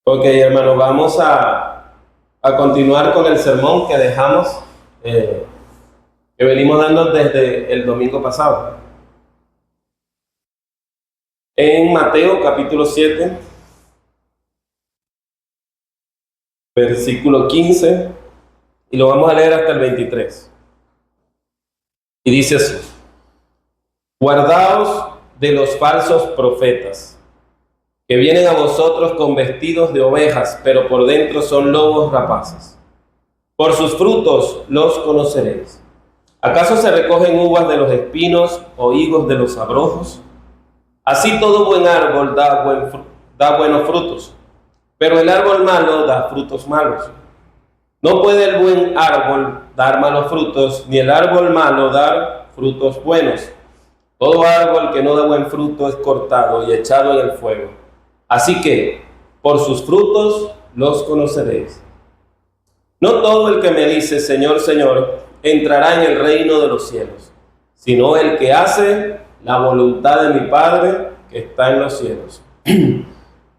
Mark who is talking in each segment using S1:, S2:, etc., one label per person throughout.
S1: Ok, hermano, vamos a continuar con el sermón que dejamos, que venimos dando desde el domingo pasado. En Mateo capítulo 7, versículo 15, y lo vamos a leer hasta el 23. Y dice así: Guardaos de los falsos profetas, que vienen a vosotros con vestidos de ovejas, pero por dentro son lobos rapaces. Por sus frutos los conoceréis. ¿Acaso se recogen uvas de los espinos o higos de los abrojos? Así todo buen árbol da buenos frutos, pero el árbol malo da frutos malos. No puede el buen árbol dar malos frutos, ni el árbol malo dar frutos buenos. Todo árbol que no da buen fruto es cortado y echado en el fuego. Así que, por sus frutos los conoceréis. No todo el que me dice, Señor, Señor, entrará en el reino de los cielos, sino el que hace la voluntad de mi Padre que está en los cielos.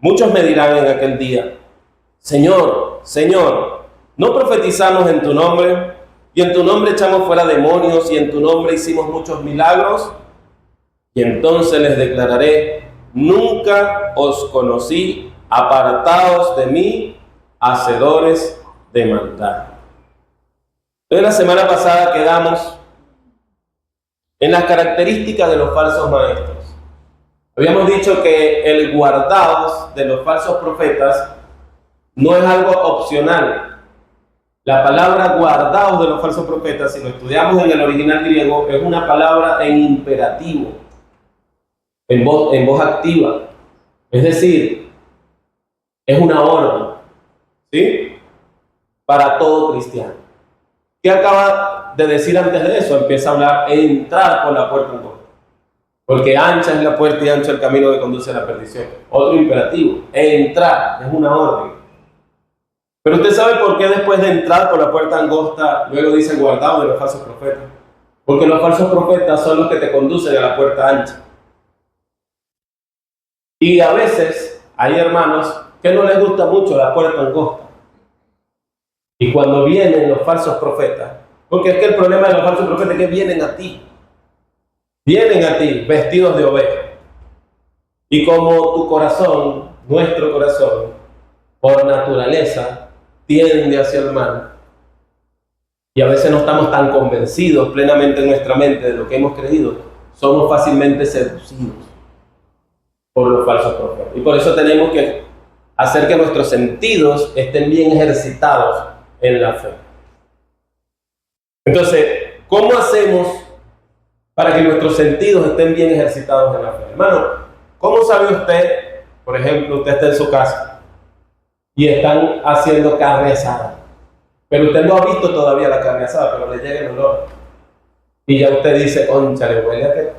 S1: Muchos me dirán en aquel día: Señor, Señor, ¿no profetizamos en tu nombre? Y en tu nombre echamos fuera demonios, y en tu nombre hicimos muchos milagros. Y entonces les declararé: nunca os conocí, apartaos de mí, hacedores de maldad. Entonces, la semana pasada quedamos en las características de los falsos maestros. Habíamos dicho que el guardaos de los falsos profetas no es algo opcional. La palabra guardaos de los falsos profetas, si lo estudiamos en el original griego, es una palabra en imperativo, en voz activa. Es decir, es una orden, ¿sí? Para todo cristiano. ¿Qué acaba de decir antes de eso? Empieza a hablar: entrar por la puerta angosta. Porque ancha es la puerta y ancho el camino que conduce a la perdición. Otro imperativo: entrar, es una orden. Pero usted sabe por qué después de entrar por la puerta angosta, luego dice guardado de los falsos profetas. Porque los falsos profetas son los que te conducen a la puerta ancha. Y a veces hay hermanos que no les gusta mucho la puerta angosta. Y cuando vienen los falsos profetas, porque es que el problema de los falsos profetas es que vienen a ti vestidos de oveja. Y como tu corazón, nuestro corazón, por naturaleza, tiende hacia el mal, y a veces no estamos tan convencidos plenamente en nuestra mente de lo que hemos creído, somos fácilmente seducidos por los falsos profetas. Y por eso tenemos que hacer que nuestros sentidos estén bien ejercitados en la fe. Entonces, ¿cómo hacemos para que nuestros sentidos estén bien ejercitados en la fe? Hermano, ¿cómo sabe usted, por ejemplo, usted está en su casa y están haciendo carne asada, pero usted no ha visto todavía la carne asada, pero le llega el olor? Y ya usted dice: cónchale, huele a que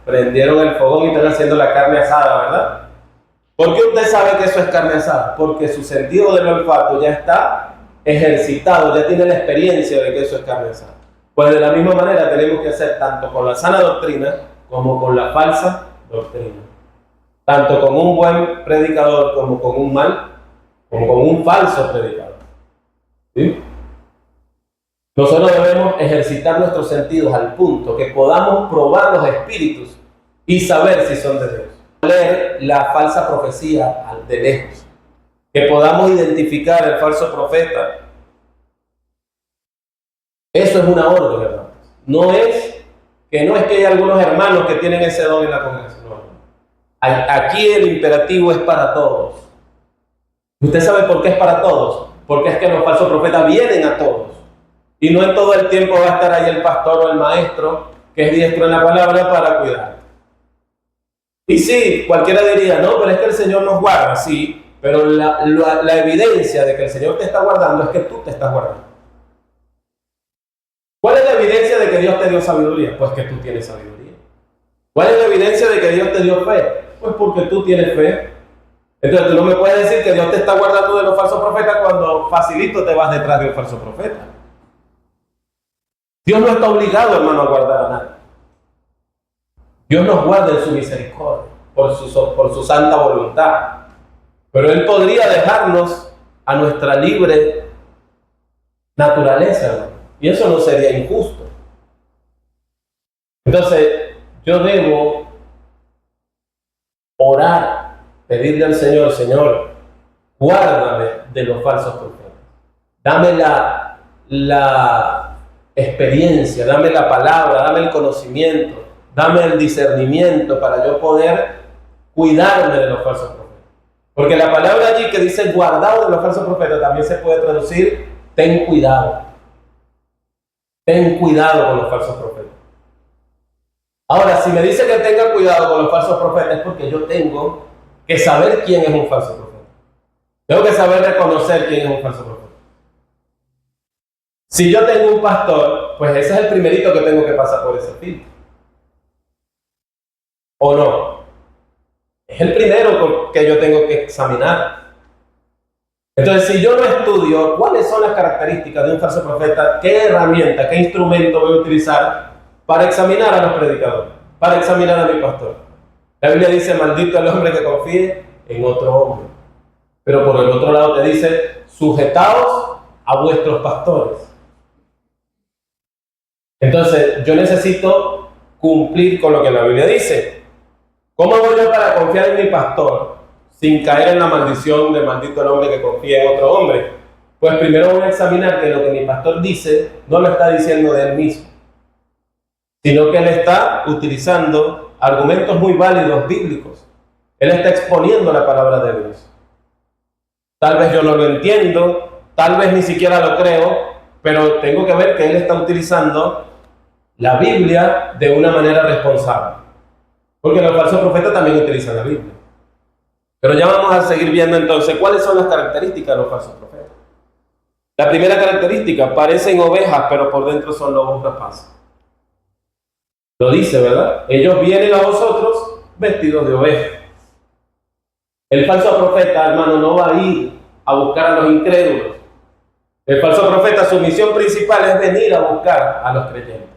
S1: prendieron el fogón y están haciendo la carne asada, ¿verdad? ¿Por qué usted sabe que eso es carne asada? Porque su sentido del olfato ya está ejercitado, ya tiene la experiencia de que eso es carne asada. Pues de la misma manera tenemos que hacer tanto con la sana doctrina como con la falsa doctrina. Tanto con un buen predicador como con un falso predicador. ¿Sí? Nosotros debemos ejercitar nuestros sentidos al punto que podamos probar los espíritus y saber si son de Dios. Leer la falsa profecía de lejos. Que podamos identificar el falso profeta. Eso es una orden, ¿verdad? No es que hay algunos hermanos que tienen ese don en la congregación. No. Aquí el imperativo es para todos. ¿Usted sabe por qué es para todos? Porque es que los falsos profetas vienen a todos. Y no en todo el tiempo va a estar ahí el pastor o el maestro que es diestro en la palabra para cuidar. Y sí, cualquiera diría: no, pero es que el Señor nos guarda. Sí, pero la evidencia de que el Señor te está guardando es que tú te estás guardando. ¿Cuál es la evidencia de que Dios te dio sabiduría? Pues que tú tienes sabiduría. ¿Cuál es la evidencia de que Dios te dio fe? Pues porque tú tienes fe. Entonces tú no me puedes decir que Dios te está guardando de los falsos profetas cuando facilito te vas detrás de un falso profeta. Dios no está obligado, hermano, a guardar a nadie. Dios nos guarda en su misericordia, por su santa voluntad. Pero Él podría dejarnos a nuestra libre naturaleza, hermano. Y eso no sería injusto. Entonces, yo debo orar, pedirle al Señor, Señor, guárdame de los falsos profetas. Dame la experiencia, dame la palabra, dame el conocimiento, dame el discernimiento para yo poder cuidarme de los falsos profetas. Porque la palabra allí que dice guardado de los falsos profetas también se puede traducir ten cuidado. Ten cuidado con los falsos profetas. Ahora, si me dice que tenga cuidado con los falsos profetas es porque yo tengo que saber quién es un falso profeta. Tengo que saber reconocer quién es un falso profeta. Si yo tengo un pastor, pues ese es el primerito que tengo que pasar por ese filtro. ¿O no? Es el primero que yo tengo que examinar. Entonces, si yo no estudio cuáles son las características de un falso profeta, qué herramienta, qué instrumento voy a utilizar para examinar a los predicadores, para examinar a mi pastor. La Biblia dice, maldito el hombre que confíe en otro hombre. Pero por el otro lado te dice, sujetaos a vuestros pastores. Entonces, yo necesito cumplir con lo que la Biblia dice. ¿Cómo voy yo para confiar en mi pastor sin caer en la maldición de maldito el hombre que confía en otro hombre? Pues primero voy a examinar que lo que mi pastor dice no lo está diciendo de él mismo, sino que él está utilizando argumentos muy válidos bíblicos. Él está exponiendo la palabra de Dios. Tal vez yo no lo entiendo, tal vez ni siquiera lo creo, pero tengo que ver que él está utilizando la Biblia de una manera responsable. Porque los falsos profetas también utilizan la Biblia. Pero ya vamos a seguir viendo entonces cuáles son las características de los falsos profetas. La primera característica, parecen ovejas, pero por dentro son lobos rapaces. Lo dice, ¿verdad? Ellos vienen a vosotros vestidos de ovejas. El falso profeta, hermano, no va a ir a buscar a los incrédulos. El falso profeta, su misión principal es venir a buscar a los creyentes.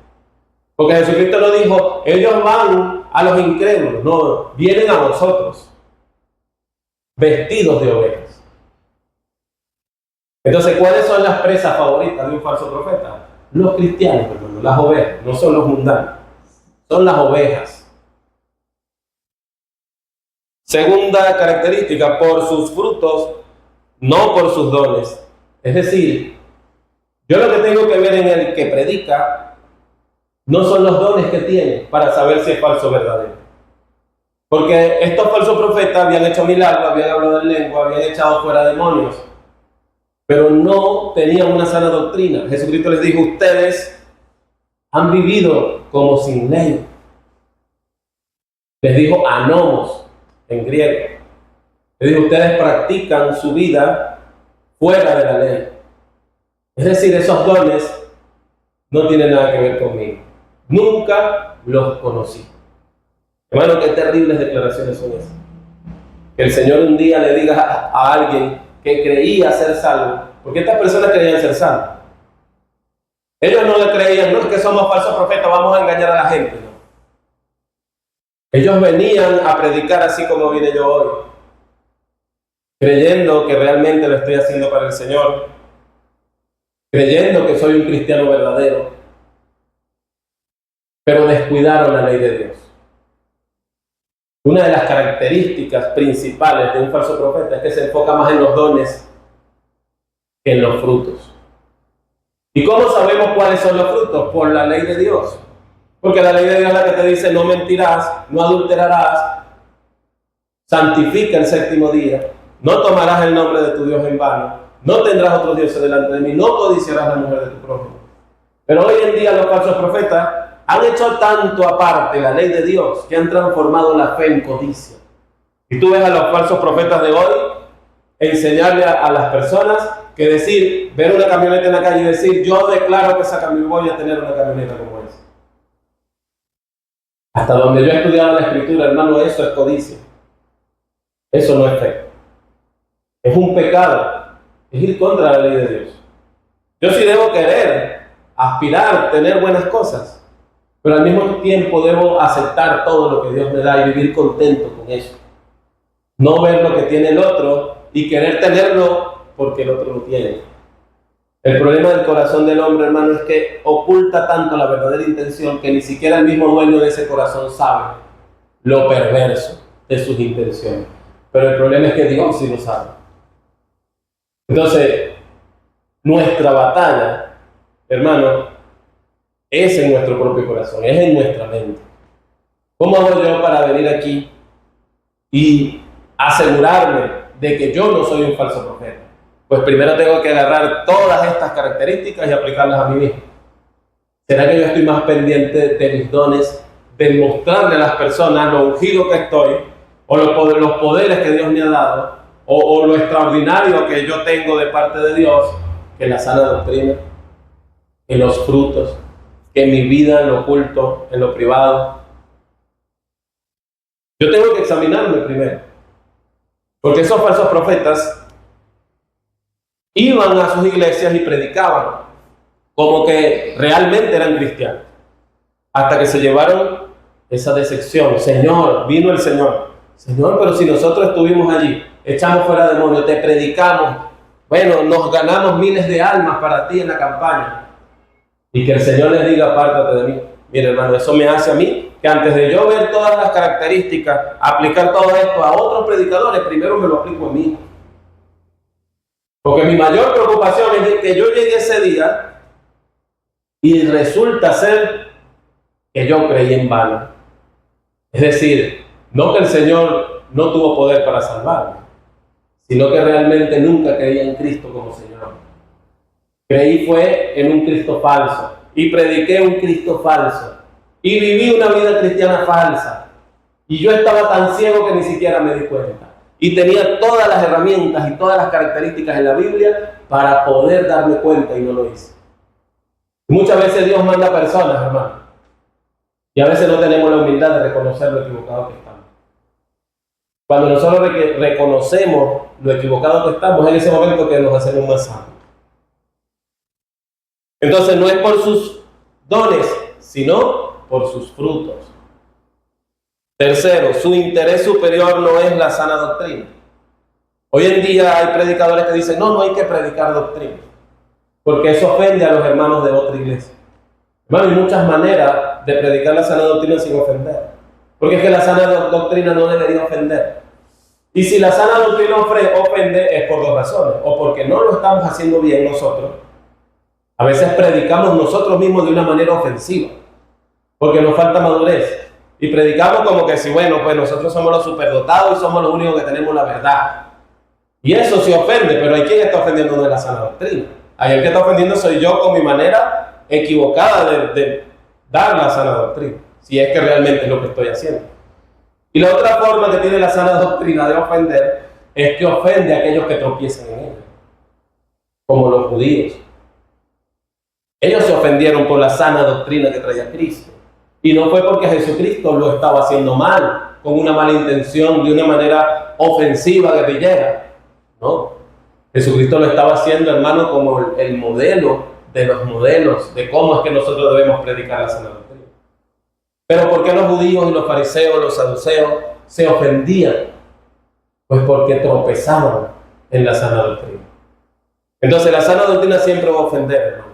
S1: Porque Jesucristo no dijo, ellos van a los incrédulos. No, vienen a vosotros vestidos de ovejas. Entonces, ¿cuáles son las presas favoritas de un falso profeta? Los cristianos, hermano, las ovejas, no son los mundanos, son las ovejas. Segunda característica, por sus frutos, no por sus dones. Es decir, yo lo que tengo que ver en el que predica no son los dones que tiene para saber si es falso o verdadero. Porque estos falsos profetas habían hecho milagros, habían hablado en lengua, habían echado fuera demonios, pero no tenían una sana doctrina. Jesucristo les dijo, ustedes han vivido como sin ley. Les dijo anomos en griego. Les dijo, ustedes practican su vida fuera de la ley. Es decir, esos dones no tienen nada que ver conmigo. Nunca los conocí. Hermano, qué terribles declaraciones son esas. Que el Señor un día le diga a alguien que creía ser salvo, porque estas personas creían ser salvos. Ellos no le creían, no es que somos falsos profetas, vamos a engañar a la gente. No. Ellos venían a predicar así como vine yo hoy, creyendo que realmente lo estoy haciendo para el Señor, creyendo que soy un cristiano verdadero, pero descuidaron la ley de Dios. Una de las características principales de un falso profeta es que se enfoca más en los dones que en los frutos. ¿Y cómo sabemos cuáles son los frutos? Por la ley de Dios. Porque la ley de Dios es la que te dice no mentirás, no adulterarás, santifica el séptimo día, no tomarás el nombre de tu Dios en vano, no tendrás otros dioses delante de mí, no codiciarás la mujer de tu prójimo. Pero hoy en día los falsos profetas han hecho tanto aparte la ley de Dios que han transformado la fe en codicia. Y tú ves a los falsos profetas de hoy enseñarle a las personas que decir, ver una camioneta en la calle y decir, yo declaro que esa camioneta, voy a tener una camioneta como esa. Hasta donde yo he estudiado la escritura, hermano, eso es codicia. Eso no es fe. Es un pecado. Es ir contra la ley de Dios. Yo sí debo querer, aspirar, tener buenas cosas. Pero al mismo tiempo debo aceptar todo lo que Dios me da y vivir contento con eso. No ver lo que tiene el otro y querer tenerlo porque el otro lo tiene. El problema del corazón del hombre, hermano, es que oculta tanto la verdadera intención que ni siquiera el mismo dueño de ese corazón sabe lo perverso de sus intenciones. Pero el problema es que Dios sí lo sabe. Entonces, nuestra batalla, hermano, es en nuestro propio corazón, es en nuestra mente. ¿Cómo hago yo para venir aquí y asegurarme de que yo no soy un falso profeta? Pues primero tengo que agarrar todas estas características y aplicarlas a mí mismo. ¿Será que yo estoy más pendiente de mis dones, de mostrarle a las personas lo ungido que estoy, o los poderes que Dios me ha dado, o lo extraordinario que yo tengo de parte de Dios, que la sana doctrina, en los frutos, que en mi vida, en lo oculto, en lo privado? Yo tengo que examinarme primero, porque esos falsos profetas iban a sus iglesias y predicaban como que realmente eran cristianos, hasta que se llevaron esa decepción. Señor, vino el Señor. Señor, pero si nosotros estuvimos allí, echamos fuera demonios, te predicamos, bueno, nos ganamos miles de almas para ti en la campaña, y que el Señor les diga, apártate de mí. Mire, hermano, eso me hace a mí que antes de yo ver todas las características, aplicar todo esto a otros predicadores, primero me lo aplico a mí. Porque mi mayor preocupación es que yo llegue ese día y resulta ser que yo creí en vano. Es decir, no que el Señor no tuvo poder para salvarme, sino que realmente nunca creí en Cristo como Señor. Creí fue en un Cristo falso y prediqué un Cristo falso y viví una vida cristiana falsa. Y yo estaba tan ciego que ni siquiera me di cuenta. Y tenía todas las herramientas y todas las características en la Biblia para poder darme cuenta y no lo hice. Muchas veces Dios manda personas, hermano, y a veces no tenemos la humildad de reconocer lo equivocado que estamos. Cuando nosotros reconocemos lo equivocado que estamos, en ese momento que nos hacemos más sabios. Entonces no es por sus dones, sino por sus frutos. Tercero, su interés superior no es la sana doctrina. Hoy en día hay predicadores que dicen, no hay que predicar doctrina, porque eso ofende a los hermanos de otra iglesia. Hermano, hay muchas maneras de predicar la sana doctrina sin ofender, porque es que la sana doctrina no debería ofender. Y si la sana doctrina ofende es por dos razones, o porque no lo estamos haciendo bien nosotros. A veces predicamos nosotros mismos de una manera ofensiva, porque nos falta madurez. Y predicamos como que si, bueno, pues nosotros somos los superdotados y somos los únicos que tenemos la verdad. Y eso sí ofende, pero hay quien está ofendiendo de la sana doctrina. Ahí el que está ofendiendo soy yo con mi manera equivocada de dar la sana doctrina, si es que realmente es lo que estoy haciendo. Y la otra forma que tiene la sana doctrina de ofender es que ofende a aquellos que tropiezan en ella, como los judíos. Ellos se ofendieron por la sana doctrina que traía Cristo. Y no fue porque Jesucristo lo estaba haciendo mal, con una mala intención, de una manera ofensiva, guerrillera. No. Jesucristo lo estaba haciendo, hermano, como el modelo de los modelos, de cómo es que nosotros debemos predicar la sana doctrina. Pero ¿por qué los judíos y los fariseos, los saduceos, se ofendían? Pues porque tropezaban en la sana doctrina. Entonces la sana doctrina siempre va a ofender, hermano.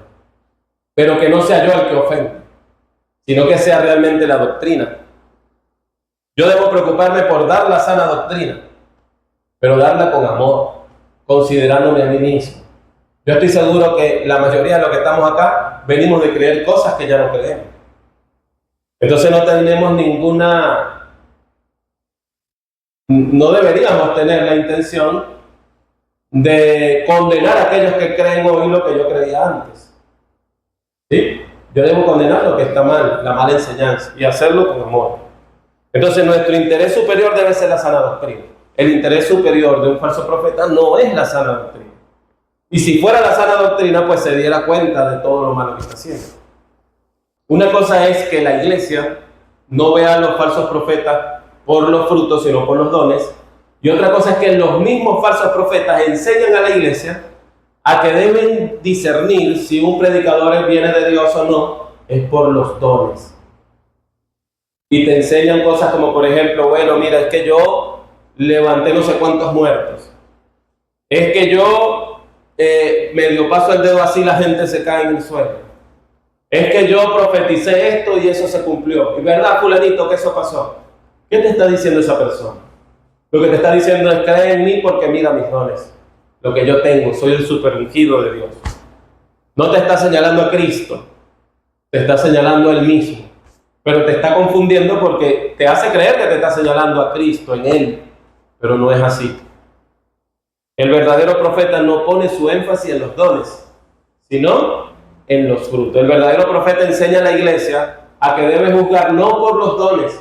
S1: Pero que no sea yo el que ofende, sino que sea realmente la doctrina. Yo debo preocuparme por dar la sana doctrina, pero darla con amor, considerándome a mí mismo. Yo estoy seguro que la mayoría de los que estamos acá venimos de creer cosas que ya no creemos. Entonces no deberíamos tener la intención de condenar a aquellos que creen hoy lo que yo creía antes. ¿Sí? Yo debo condenar lo que está mal, la mala enseñanza, y hacerlo con amor. Entonces nuestro interés superior debe ser la sana doctrina. El interés superior de un falso profeta no es la sana doctrina. Y si fuera la sana doctrina, pues se diera cuenta de todo lo malo que está haciendo. Una cosa es que la iglesia no vea a los falsos profetas por los frutos, sino por los dones. Y otra cosa es que los mismos falsos profetas enseñan a la iglesia a que deben discernir si un predicador viene de Dios o no, es por los dones. Y te enseñan cosas como, por ejemplo, bueno, mira, es que yo levanté no sé cuántos muertos. Es que yo medio paso el dedo así, la gente se cae en el suelo. Es que yo profeticé esto y eso se cumplió. ¿Y verdad, fulanito, que eso pasó? ¿Qué te está diciendo esa persona? Lo que te está diciendo es: cree en mí porque mira mis dones. Lo que yo tengo, soy el super ungido de Dios. No te está señalando a Cristo, te está señalando a Él mismo. Pero te está confundiendo porque te hace creer que te está señalando a Cristo, en Él. Pero no es así. El verdadero profeta no pone su énfasis en los dones, sino en los frutos. El verdadero profeta enseña a la iglesia a que debe juzgar no por los dones,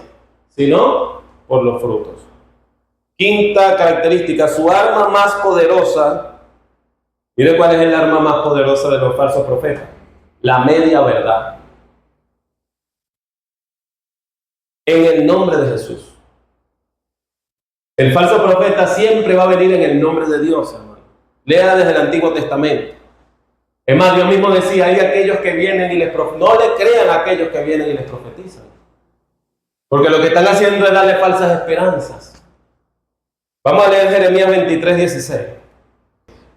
S1: sino por los frutos. Quinta característica, su arma más poderosa. Mire cuál es el arma más poderosa de los falsos profetas: la media verdad. En el nombre de Jesús. El falso profeta siempre va a venir en el nombre de Dios, hermano. Lea desde el Antiguo Testamento. Es más, Dios mismo decía: hay aquellos que vienen y les profetizan. No le crean a aquellos que vienen y les profetizan. Porque lo que están haciendo es darle falsas esperanzas. Vamos a leer Jeremías 23:16.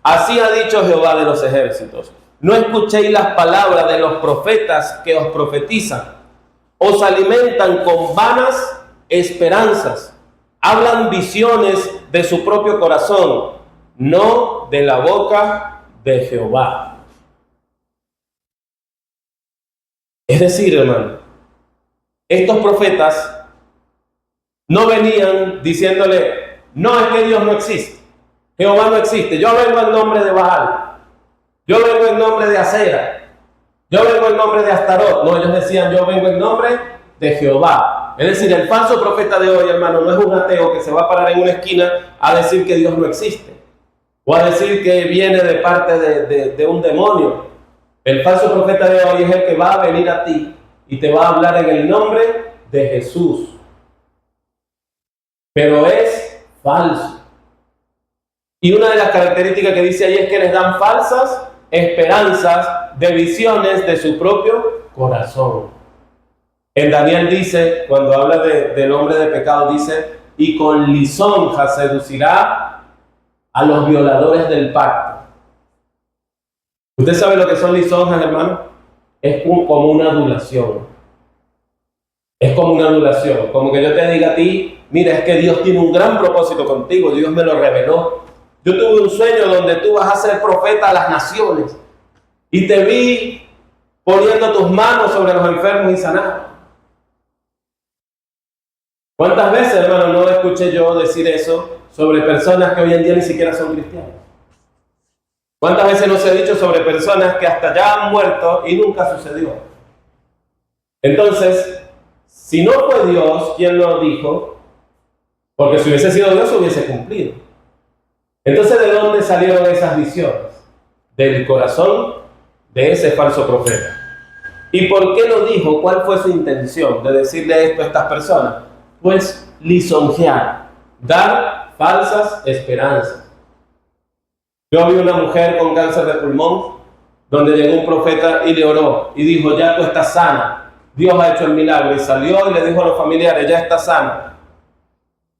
S1: Así ha dicho Jehová de los ejércitos: no escuchéis las palabras de los profetas que os profetizan. Os alimentan con vanas esperanzas. Hablan visiones de su propio corazón, no de la boca de Jehová. Es decir, hermano, estos profetas no venían diciéndole: no, es que Dios no existe, Jehová no existe, yo vengo en nombre de Baal, yo vengo en nombre de Acera, yo vengo en nombre de Astarot. No, ellos decían: yo vengo en nombre de Jehová. Es decir, el falso profeta de hoy, hermano, no es un ateo que se va a parar en una esquina a decir que Dios no existe, o a decir que viene de parte de un demonio. El falso profeta de hoy es el que va a venir a ti y te va a hablar en el nombre de Jesús. Pero es falso. Y una de las características que dice ahí es que les dan falsas esperanzas de visiones de su propio corazón. En Daniel dice, cuando habla del hombre de pecado, dice: y con lisonja seducirá a los violadores del pacto. ¿Usted sabe lo que son lisonjas, hermano? Es como una adulación. Es como una adulación. Como que yo te diga a ti: mira, es que Dios tiene un gran propósito contigo. Dios me lo reveló. Yo tuve un sueño donde tú vas a ser profeta a las naciones. Y te vi poniendo tus manos sobre los enfermos y sanando. ¿Cuántas veces, hermano, no escuché yo decir eso sobre personas que hoy en día ni siquiera son cristianos? ¿Cuántas veces no se ha dicho sobre personas que hasta ya han muerto y nunca sucedió? Entonces, si no fue Dios quien lo dijo, porque si hubiese sido Dios hubiese cumplido. Entonces, ¿de dónde salieron esas visiones? Del corazón de ese falso profeta. ¿Y por qué lo dijo? ¿Cuál fue su intención de decirle esto a estas personas? Pues lisonjear, dar falsas esperanzas. Yo vi una mujer con cáncer de pulmón, donde llegó un profeta y le oró y dijo: ya tú estás sana, Dios ha hecho el milagro. Y salió y le dijo a los familiares: ya está sana.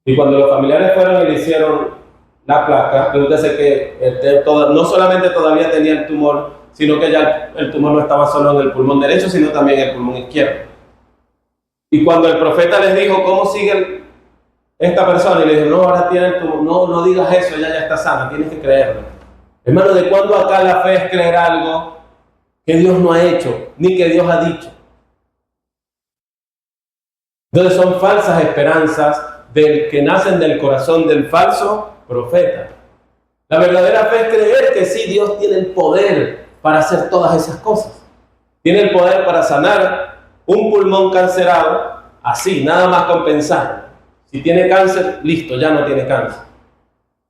S1: Y cuando los familiares fueron y le hicieron la placa, pregúntese que no solamente todavía tenía el tumor, sino que ya el tumor no estaba solo en el pulmón derecho, sino también en el pulmón izquierdo. Y cuando el profeta les dijo: ¿cómo sigue esta persona? Y le dijo: no, ahora tiene el tumor. No digas eso, ella ya está sana, tienes que creerlo. Hermano, ¿de cuándo acá la fe es creer algo que Dios no ha hecho, ni que Dios ha dicho? Entonces son falsas esperanzas que nacen del corazón del falso profeta. La verdadera fe es creer que sí, Dios tiene el poder para hacer todas esas cosas. Tiene el poder para sanar un pulmón cancerado, así, nada más con pensar. Si tiene cáncer, listo, ya no tiene cáncer.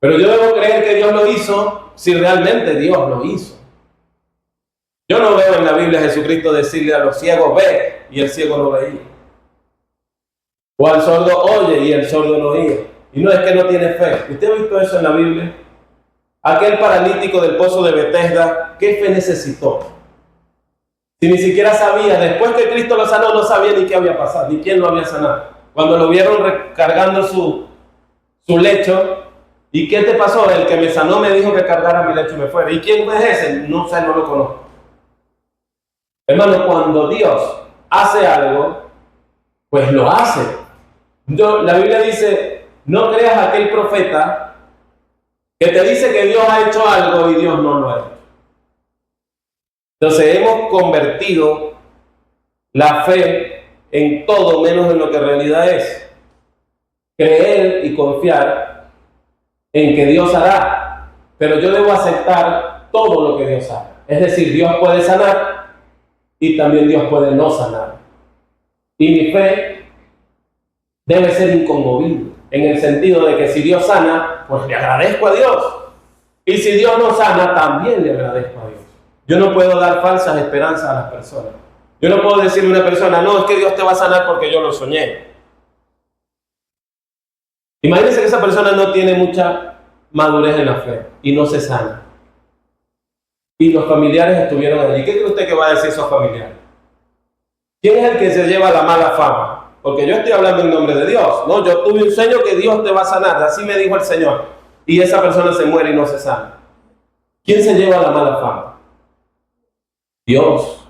S1: Pero yo debo creer que Dios lo hizo si realmente Dios lo hizo. Yo no veo en la Biblia a Jesucristo decirle a los ciegos: ve, y el ciego no veía. O al sordo: oye, y el sordo no oía. Y no es que no tiene fe. ¿Usted ha visto eso en la Biblia? Aquel paralítico del pozo de Betesda, ¿qué fe necesitó? Si ni siquiera sabía, después que Cristo lo sanó, no sabía ni qué había pasado, ni quién lo había sanado. Cuando lo vieron recargando su su lecho. ¿Y qué te pasó? El que me sanó me dijo que cargara mi lecho y me fuera. ¿Y quién es ese? No sé, no lo conozco. Hermano, cuando Dios hace algo, pues lo hace. La Biblia dice, no creas a aquel profeta que te dice que Dios ha hecho algo y Dios no lo ha hecho. Entonces hemos convertido la fe en todo menos en lo que en realidad es. Creer y confiar en que Dios hará, pero yo debo aceptar todo lo que Dios haga. Es decir, Dios puede sanar y también Dios puede no sanar. Y mi fe debe ser inconmovible, en el sentido de que si Dios sana, pues le agradezco a Dios. Y si Dios no sana, también le agradezco a Dios. Yo no puedo dar falsas esperanzas a las personas. Yo no puedo decirle a una persona, no, es que Dios te va a sanar porque yo lo soñé. Imagínense que esa persona no tiene mucha madurez en la fe y no se sana. Y los familiares estuvieron allí. ¿Qué cree usted que va a decir esos familiares? ¿Quién es el que se lleva la mala fama? Porque yo estoy hablando en nombre de Dios, ¿no? Yo tuve un sueño que Dios te va a sanar, así me dijo el Señor. Y esa persona se muere y no se sana. ¿Quién se lleva la mala fama? Dios.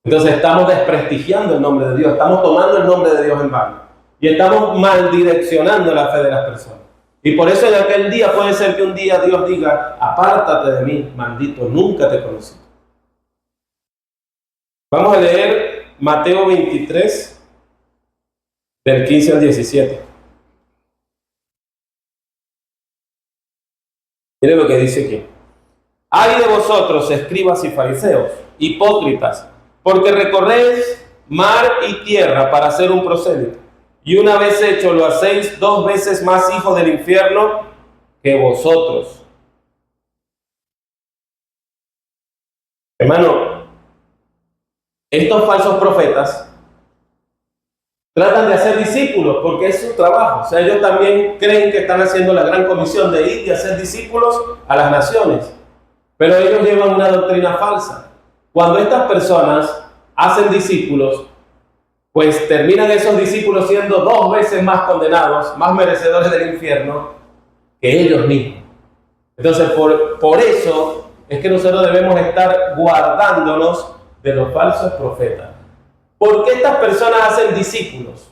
S1: Entonces estamos desprestigiando el nombre de Dios, estamos tomando el nombre de Dios en vano y estamos mal direccionando la fe de las personas. Y por eso en aquel día puede ser que un día Dios diga, apártate de mí, maldito, nunca te conocí. Vamos a leer Mateo 23, del 15 al 17. Miren lo que dice aquí. Ay de vosotros, escribas y fariseos, hipócritas, porque recorréis mar y tierra para hacer un prosélito, y una vez hecho lo hacéis 2 veces más hijos del infierno que vosotros. Hermano, estos falsos profetas tratan de hacer discípulos porque es su trabajo. O sea, ellos también creen que están haciendo la gran comisión de ir y hacer discípulos a las naciones. Pero ellos llevan una doctrina falsa. Cuando estas personas hacen discípulos, pues terminan esos discípulos siendo 2 veces más condenados, más merecedores del infierno que ellos mismos. Entonces, por eso es que nosotros debemos estar guardándonos de los falsos profetas. ¿Por qué estas personas hacen discípulos?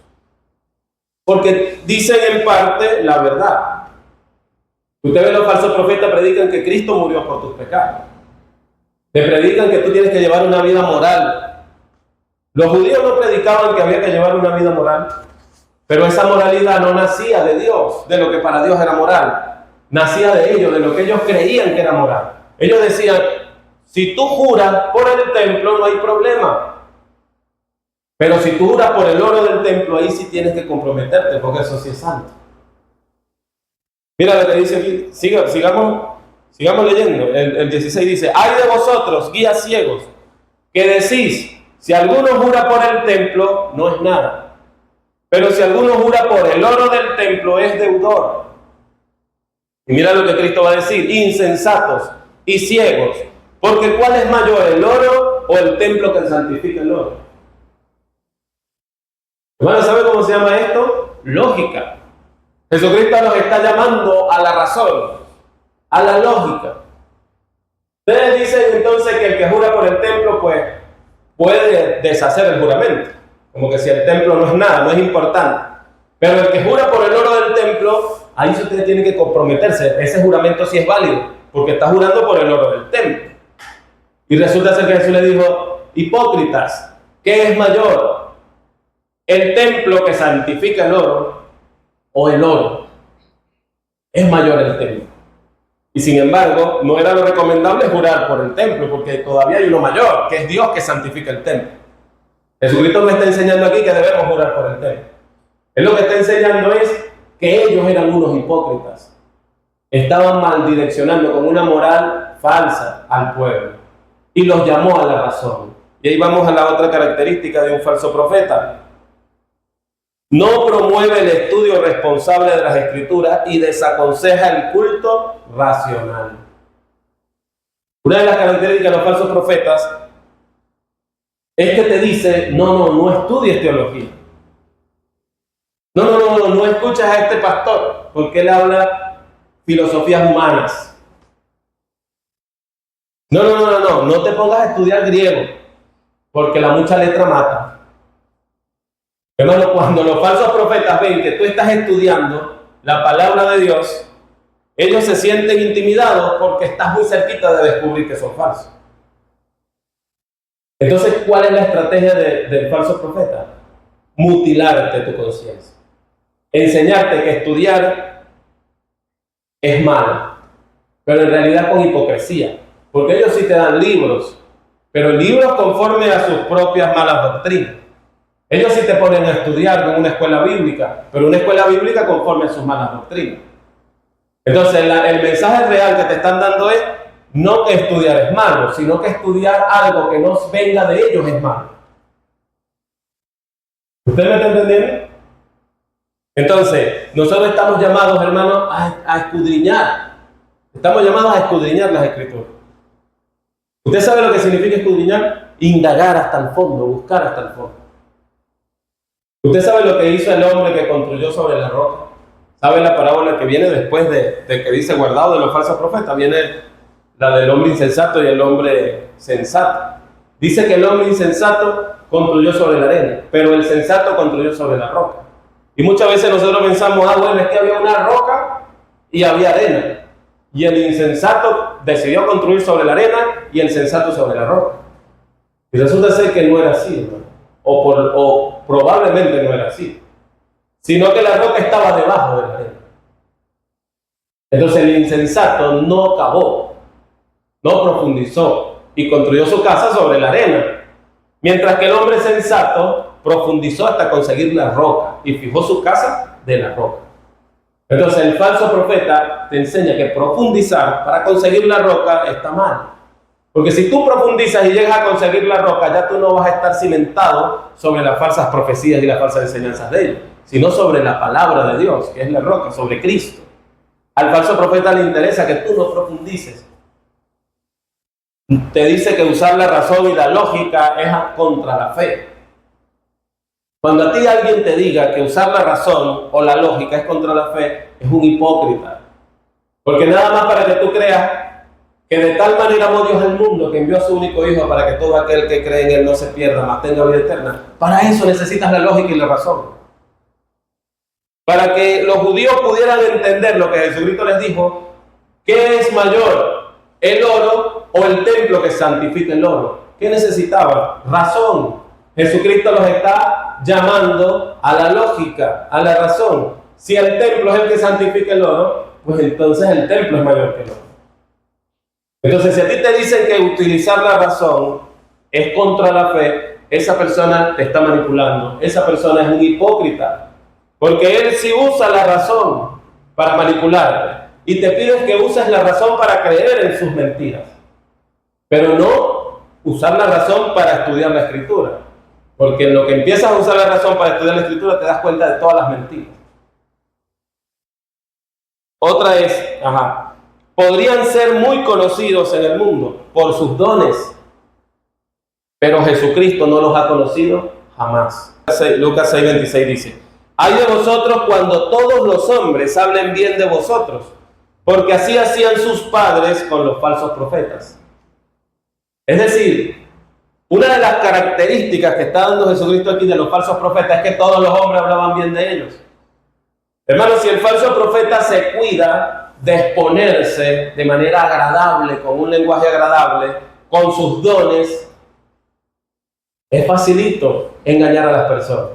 S1: Porque dicen en parte la verdad. Usted ve, los falsos profetas predican que Cristo murió por tus pecados. Te predican que tú tienes que llevar una vida moral. Los judíos no predicaban que había que llevar una vida moral, pero esa moralidad no nacía de Dios, de lo que para Dios era moral. Nacía de ellos, de lo que ellos creían que era moral. Ellos decían, si tú juras por el templo no hay problema. Pero si tú juras por el oro del templo, ahí sí tienes que comprometerte, porque eso sí es santo. Mira lo que dice aquí, sigamos leyendo. El 16 dice, ay de vosotros, guías ciegos, que decís, si alguno jura por el templo, no es nada. Pero si alguno jura por el oro del templo, es deudor. Y mira lo que Cristo va a decir, insensatos y ciegos, porque ¿cuál es mayor, el oro o el templo que santifica el oro? Hermano, ¿sabe cómo se llama esto? Lógica. Jesucristo nos está llamando a la razón, a la lógica. Ustedes dicen entonces que el que jura por el templo, pues, puede deshacer el juramento. Como que si el templo no es nada, no es importante. Pero el que jura por el oro del templo, ahí usted tiene que comprometerse. Ese juramento sí es válido, porque está jurando por el oro del templo. Y resulta ser que Jesús le dijo, hipócritas, ¿qué es mayor? ¿El templo que santifica el oro o el oro? Es mayor el templo. Y sin embargo, no era lo recomendable jurar por el templo, porque todavía hay uno mayor, que es Dios que santifica el templo. Jesucristo me está enseñando aquí que debemos jurar por el templo. Él lo que está enseñando es que ellos eran unos hipócritas. Estaban mal direccionando con una moral falsa al pueblo. Y los llamó a la razón. Y ahí vamos a la otra característica de un falso profeta. No promueve el estudio responsable de las Escrituras y desaconseja el culto racional. Una de las características de los falsos profetas es que te dice, no estudies teología. No escuches a este pastor, porque él habla filosofías humanas. No te pongas a estudiar griego, porque la mucha letra mata. Hermano, cuando los falsos profetas ven que tú estás estudiando la palabra de Dios, ellos se sienten intimidados porque estás muy cerquita de descubrir que son falsos. Entonces, ¿cuál es la estrategia del falso profeta? Mutilarte tu conciencia. Enseñarte que estudiar es malo, pero en realidad con hipocresía. Porque ellos sí te dan libros, pero libros conforme a sus propias malas doctrinas. Ellos sí te ponen a estudiar en una escuela bíblica, pero una escuela bíblica conforme a sus malas doctrinas. Entonces, el mensaje real que te están dando es no que estudiar es malo, sino que estudiar algo que no venga de ellos es malo. ¿Usted me está entendiendo? Entonces, nosotros estamos llamados, hermanos, a escudriñar. Estamos llamados a escudriñar las Escrituras. ¿Usted sabe lo que significa escudriñar? Indagar hasta el fondo, buscar hasta el fondo. ¿Usted sabe lo que hizo el hombre que construyó sobre la roca? ¿Sabe la parábola que viene después de que dice guardado de los falsos profetas? Viene la del hombre insensato y el hombre sensato. Dice que el hombre insensato construyó sobre la arena, pero el sensato construyó sobre la roca. Y muchas veces nosotros pensamos, bueno, es que había una roca y había arena. Y el insensato decidió construir sobre la arena y el sensato sobre la roca. Y resulta ser que no era así, ¿no? O probablemente no era así, sino que la roca estaba debajo de la arena. Entonces el insensato no cavó, no profundizó y construyó su casa sobre la arena, mientras que el hombre sensato profundizó hasta conseguir la roca y fijó su casa de la roca. Entonces el falso profeta te enseña que profundizar para conseguir la roca está mal. Porque si tú profundizas y llegas a conseguir la roca, ya tú no vas a estar cimentado sobre las falsas profecías y las falsas enseñanzas de ellos, sino sobre la palabra de Dios, que es la roca, sobre Cristo. Al falso profeta le interesa que tú no profundices. Te dice que usar la razón y la lógica es contra la fe. Cuando a ti alguien te diga que usar la razón o la lógica es contra la fe, es un hipócrita. Porque nada más para que tú creas que de tal manera amó Dios al mundo que envió a su único Hijo para que todo aquel que cree en Él no se pierda, mas tenga vida eterna. Para eso necesitas la lógica y la razón. Para que los judíos pudieran entender lo que Jesucristo les dijo, ¿qué es mayor, el oro o el templo que santifica el oro? ¿Qué necesitaban? Razón. Jesucristo los está llamando a la lógica, a la razón. Si el templo es el que santifica el oro, pues entonces el templo es mayor que el oro. Entonces, si a ti te dicen que utilizar la razón es contra la fe, esa persona te está manipulando. Esa persona es un hipócrita. Porque él sí usa la razón para manipularte. Y te pides que uses la razón para creer en sus mentiras. Pero no usar la razón para estudiar la Escritura. Porque en lo que empiezas a usar la razón para estudiar la Escritura te das cuenta de todas las mentiras. Otra es, podrían ser muy conocidos en el mundo por sus dones, pero Jesucristo no los ha conocido jamás. Lucas 6:26 dice, hay de vosotros cuando todos los hombres hablen bien de vosotros, porque así hacían sus padres con los falsos profetas. Es decir, una de las características que está dando Jesucristo aquí de los falsos profetas es que todos los hombres hablaban bien de ellos. Hermanos, si el falso profeta se cuida de exponerse de manera agradable, con un lenguaje agradable, con sus dones, es facilito engañar a las personas.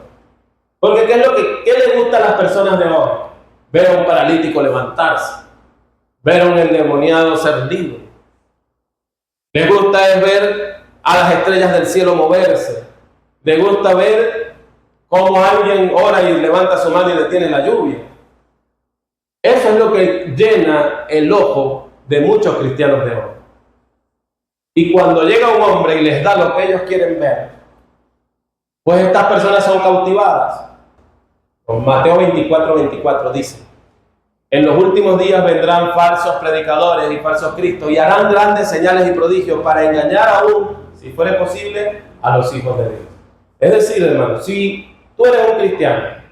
S1: Porque ¿qué les gusta a las personas de hoy? Ver a un paralítico levantarse, ver a un endemoniado ser libre. Les gusta es ver a las estrellas del cielo moverse. Les gusta ver cómo alguien ora y levanta su mano y detiene la lluvia. Eso es lo que llena el ojo de muchos cristianos de hoy. Y cuando llega un hombre y les da lo que ellos quieren ver, pues estas personas son cautivadas. Con Mateo 24:24 dice, en los últimos días vendrán falsos predicadores y falsos cristos y harán grandes señales y prodigios para engañar aún, si fuera posible, a los hijos de Dios. Es decir, hermano, si tú eres un cristiano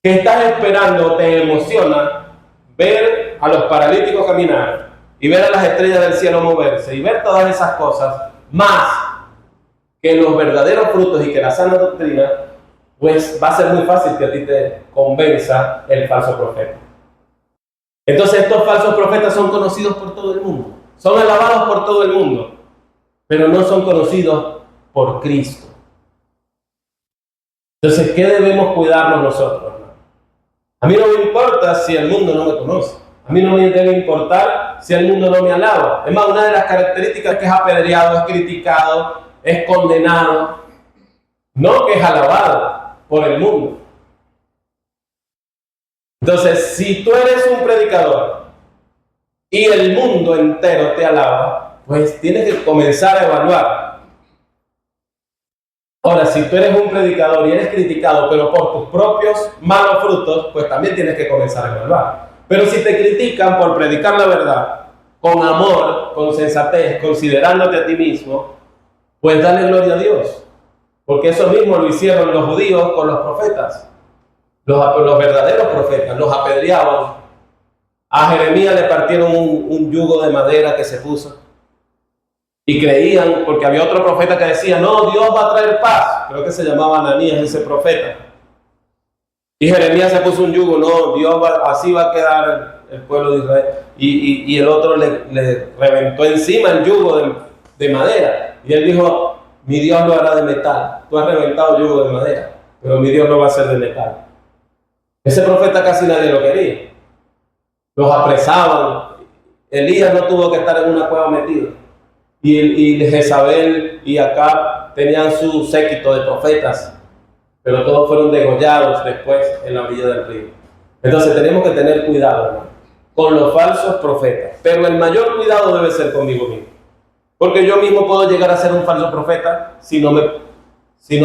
S1: que estás esperando, te emociona ver a los paralíticos caminar y ver a las estrellas del cielo moverse y ver todas esas cosas, más que los verdaderos frutos y que la sana doctrina, pues va a ser muy fácil que a ti te convenza el falso profeta. Entonces estos falsos profetas son conocidos por todo el mundo, son alabados por todo el mundo, pero no son conocidos por Cristo. Entonces, ¿qué debemos cuidarnos nosotros? A mí no me importa si el mundo no me conoce. A mí no me debe importar si el mundo no me alaba. Es más, una de las características es que es apedreado, es criticado, es condenado, no que es alabado por el mundo. Entonces, si tú eres un predicador y el mundo entero te alaba, pues tienes que comenzar a evaluar. Ahora, si tú eres un predicador y eres criticado, pero por tus propios malos frutos, pues también tienes que comenzar a evaluar. Pero si te critican por predicar la verdad, con amor, con sensatez, considerándote a ti mismo, pues dale gloria a Dios. Porque eso mismo lo hicieron los judíos con los profetas. Los verdaderos profetas, los apedreaban. A Jeremías le partieron un yugo de madera que se puso. Y creían, porque había otro profeta que decía, no, Dios va a traer paz. Creo que se llamaba Ananías ese profeta. Y Jeremías se puso un yugo, no, así va a quedar el pueblo de Israel. Y el otro le reventó encima el yugo de madera. Y él dijo, mi Dios lo hará de metal. Tú has reventado el yugo de madera, pero mi Dios no va a ser de metal. Ese profeta casi nadie lo quería. Los apresaban. Elías no tuvo que estar en una cueva metido. Y Jezabel y Acab tenían su séquito de profetas, pero todos fueron degollados después en la orilla del río. Entonces tenemos que tener cuidado, hermano, con los falsos profetas. Pero el mayor cuidado debe ser conmigo mismo. Porque yo mismo puedo llegar a ser un falso profeta si no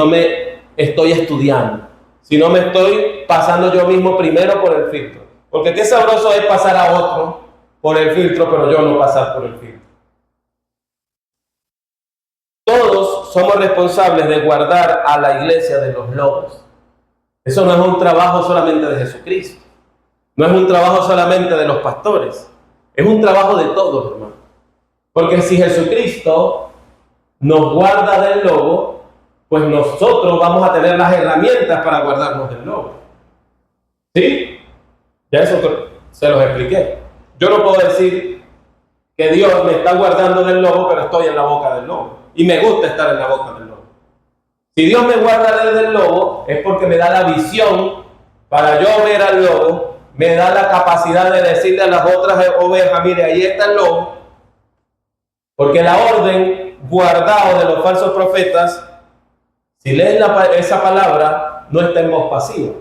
S1: me estoy estudiando. Si no me estoy pasando yo mismo primero por el filtro. Porque qué sabroso es pasar a otro por el filtro, pero yo no pasar por el filtro. Todos somos responsables de guardar a la iglesia de los lobos. Eso no es un trabajo solamente de Jesucristo. No es un trabajo solamente de los pastores. Es un trabajo de todos, hermano. Porque si Jesucristo nos guarda del lobo, pues nosotros vamos a tener las herramientas para guardarnos del lobo. ¿Sí? Ya eso se los expliqué. Yo no puedo decir que Dios me está guardando del lobo, pero estoy en la boca del lobo. Y me gusta estar en la boca del lobo. Si Dios me guarda del lobo, es porque me da la visión para yo ver al lobo, me da la capacidad de decirle a las otras ovejas, mire, ahí está el lobo. Porque la orden guardado de los falsos profetas, si lees esa palabra, no está en voz pasiva.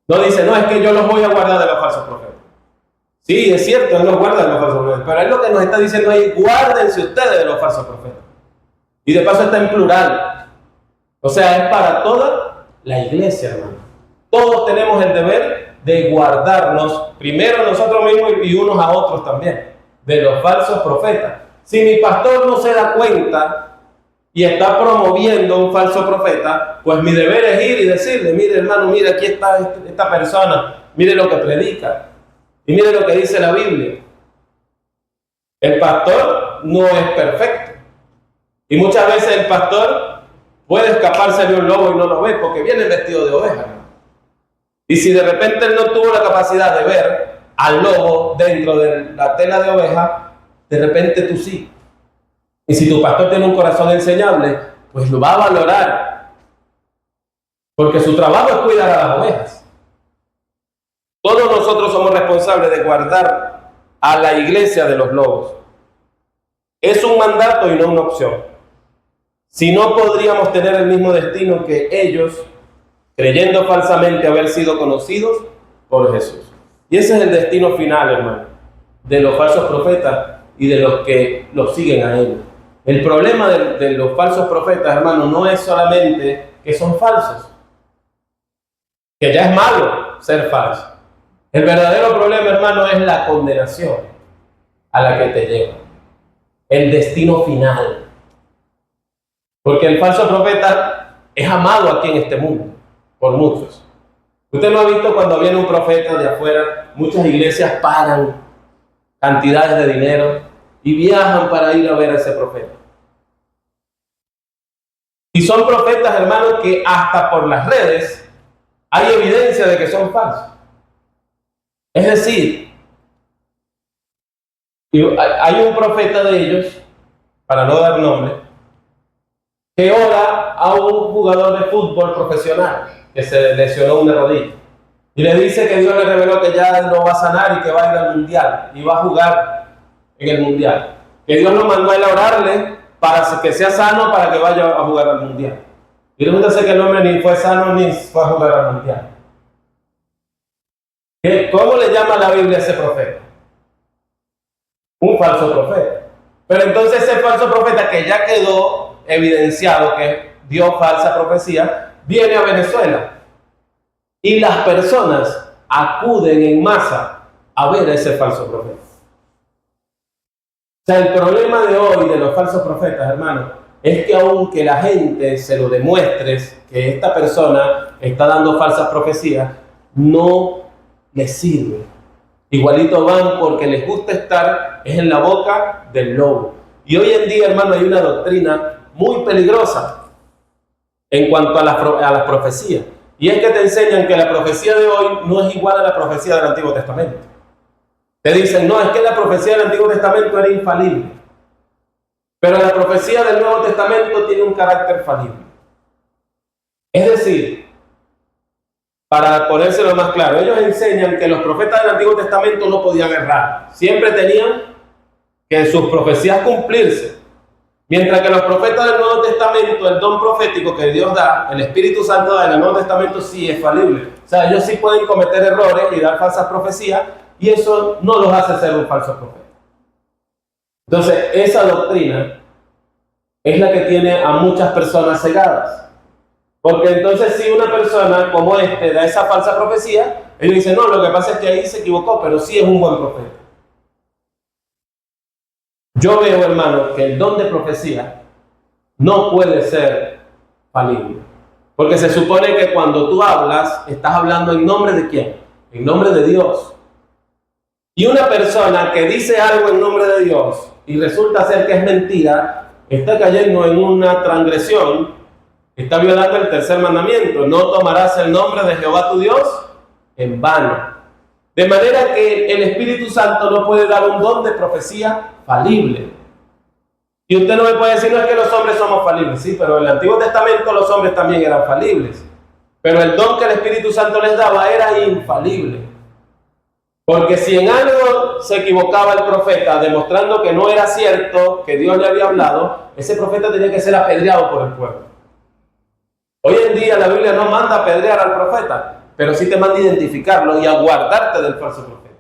S1: No dice, no, es que yo los voy a guardar de los falsos profetas. Sí, es cierto, Él los guarda de los falsos profetas, pero Él lo que nos está diciendo es, guárdense ustedes de los falsos profetas. Y de paso está en plural. O sea, es para toda la iglesia, hermano. Todos tenemos el deber de guardarnos, primero nosotros mismos y unos a otros también, de los falsos profetas. Si mi pastor no se da cuenta y está promoviendo un falso profeta, pues mi deber es ir y decirle, mire hermano, mire aquí está esta persona, mire lo que predica y mire lo que dice la Biblia. El pastor no es perfecto y muchas veces el pastor puede escaparse de un lobo y no lo ve porque viene vestido de oveja, ¿no? Y si de repente él no tuvo la capacidad de ver al lobo dentro de la tela de oveja, de repente tú sí. Y si tu pastor tiene un corazón enseñable, pues lo va a valorar. Porque su trabajo es cuidar a las ovejas. Todos nosotros somos responsables de guardar a la iglesia de los lobos. Es un mandato y no una opción. Si no, podríamos tener el mismo destino que ellos, creyendo falsamente haber sido conocidos por Jesús. Y ese es el destino final, hermano, de los falsos profetas y de los que los siguen a ellos. El problema de los falsos profetas, hermano, no es solamente que son falsos, que ya es malo ser falso. El verdadero problema, hermano, es la condenación a la que te lleva, el destino final. Porque el falso profeta es amado aquí en este mundo por muchos, Usted no ha visto cuando viene un profeta de afuera, muchas iglesias pagan cantidades de dinero y viajan para ir a ver a ese profeta. Y son profetas, hermanos, que hasta por las redes hay evidencia de que son falsos. Es decir, hay un profeta de ellos, para no dar nombre, que ora a un jugador de fútbol profesional que se lesionó una rodilla. Y le dice que Dios le reveló que ya no va a sanar y que va a ir al mundial y va a jugar en el mundial. Que Dios lo mandó a él a orarle para que sea sano para que vaya a jugar al mundial. Y resulta ser que el hombre ni fue sano ni fue a jugar al mundial. ¿Cómo le llama la Biblia a ese profeta? Un falso profeta. Pero entonces ese falso profeta que ya quedó evidenciado que dio falsa profecía, viene a Venezuela. Y las personas acuden en masa a ver a ese falso profeta. O sea, el problema de hoy de los falsos profetas, hermanos, es que aunque la gente se lo demuestre que esta persona está dando falsas profecías, no les sirve. Igualito van porque les gusta estar en la boca del lobo. Y hoy en día, hermano, hay una doctrina muy peligrosa en cuanto a las profecías. Y es que te enseñan que la profecía de hoy no es igual a la profecía del Antiguo Testamento. Te dicen, no, es que la profecía del Antiguo Testamento era infalible. Pero la profecía del Nuevo Testamento tiene un carácter falible. Es decir, para ponérselo más claro, ellos enseñan que los profetas del Antiguo Testamento no podían errar. Siempre tenían que sus profecías cumplirse. Mientras que los profetas del Nuevo Testamento, el don profético que Dios da, el Espíritu Santo da en el Nuevo Testamento, sí es falible. O sea, ellos sí pueden cometer errores y dar falsas profecías, y eso no los hace ser un falso profeta. Entonces, esa doctrina es la que tiene a muchas personas cegadas. Porque entonces si una persona como este da esa falsa profecía, ellos dicen, no, lo que pasa es que ahí se equivocó, pero sí es un buen profeta. Yo veo, hermano, que el don de profecía no puede ser falible. Porque se supone que cuando tú hablas, estás hablando en nombre de ¿quién? En nombre de Dios. Y una persona que dice algo en nombre de Dios y resulta ser que es mentira, está cayendo en una transgresión, está violando el tercer mandamiento. No tomarás el nombre de Jehová tu Dios en vano. De manera que el Espíritu Santo no puede dar un don de profecía falible. Y usted no me puede decir, no es que los hombres somos falibles. Sí, pero en el Antiguo Testamento los hombres también eran falibles. Pero el don que el Espíritu Santo les daba era infalible. Porque si en algo se equivocaba el profeta, demostrando que no era cierto que Dios le había hablado, ese profeta tenía que ser apedreado por el pueblo. Hoy en día la Biblia no manda apedrear al profeta, pero sí te manda a identificarlo y a guardarte del falso profeta.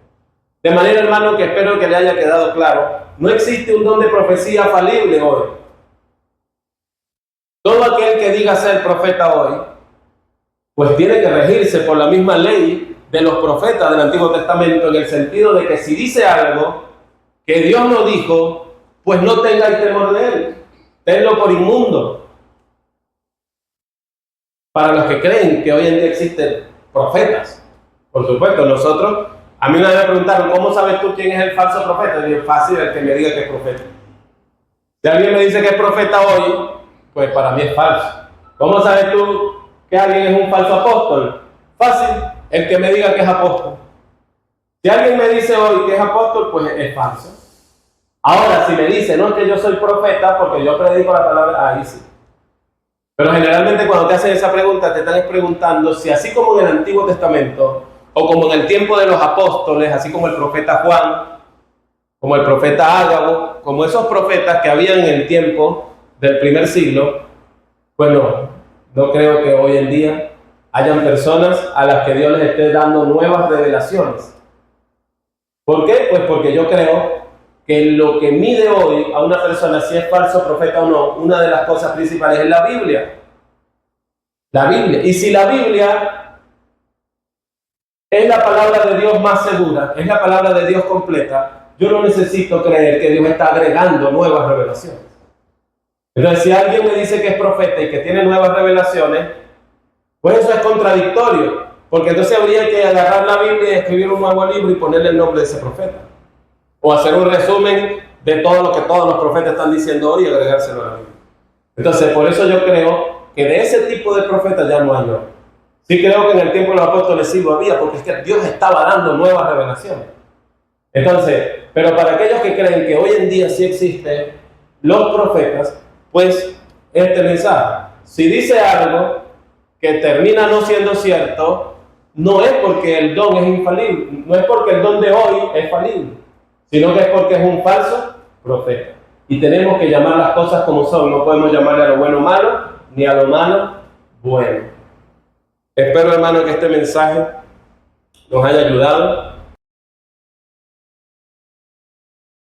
S1: De manera, hermano, que espero que le haya quedado claro, no existe un don de profecía falible hoy. Todo aquel que diga ser profeta hoy, pues tiene que regirse por la misma ley de los profetas del Antiguo Testamento, en el sentido de que si dice algo que Dios no dijo, pues no tengáis temor de él, tenlo por inmundo. Para los que creen que hoy en día existen profetas, por supuesto, nosotros, a mí una vez me preguntaron, ¿cómo sabes tú quién es el falso profeta? Y es fácil el que me diga que es profeta. Si alguien me dice que es profeta hoy, pues para mí es falso. ¿Cómo sabes tú que alguien es un falso apóstol? Fácil, el que me diga que es apóstol. Si alguien me dice hoy que es apóstol, pues es falso. Ahora, si me dice, no es que yo soy profeta porque yo predico la palabra, ahí sí. Pero generalmente cuando te hacen esa pregunta, te están preguntando si así como en el Antiguo Testamento, o como en el tiempo de los apóstoles, así como el profeta Juan, como el profeta Ágabo, como esos profetas que habían en el tiempo del primer siglo, bueno, no creo que hoy en día hayan personas a las que Dios les esté dando nuevas revelaciones. ¿Por qué? Pues porque yo creo que lo que mide hoy a una persona si es falso profeta o no, una de las cosas principales es la Biblia. La Biblia. Y si la Biblia es la palabra de Dios más segura, es la palabra de Dios completa, yo no necesito creer que Dios está agregando nuevas revelaciones. Entonces, si alguien me dice que es profeta y que tiene nuevas revelaciones, pues eso es contradictorio. Porque entonces habría que agarrar la Biblia y escribir un nuevo libro y ponerle el nombre de ese profeta. O hacer un resumen de todo lo que todos los profetas están diciendo hoy y agregárselo a la Biblia. Entonces, por eso yo creo que de ese tipo de profetas ya no hay hoy. Sí creo que en el tiempo de los apóstoles sí lo había, porque es que Dios estaba dando nuevas revelaciones. Entonces, pero para aquellos que creen que hoy en día sí existen los profetas, pues este mensaje, si dice algo que termina no siendo cierto, no es porque el don es infalible, no es porque el don de hoy es falible, sino que es porque es un falso profeta. Y tenemos que llamar las cosas como son, no podemos llamarle a lo bueno malo, ni a lo malo bueno. Espero, hermano, que este mensaje nos haya ayudado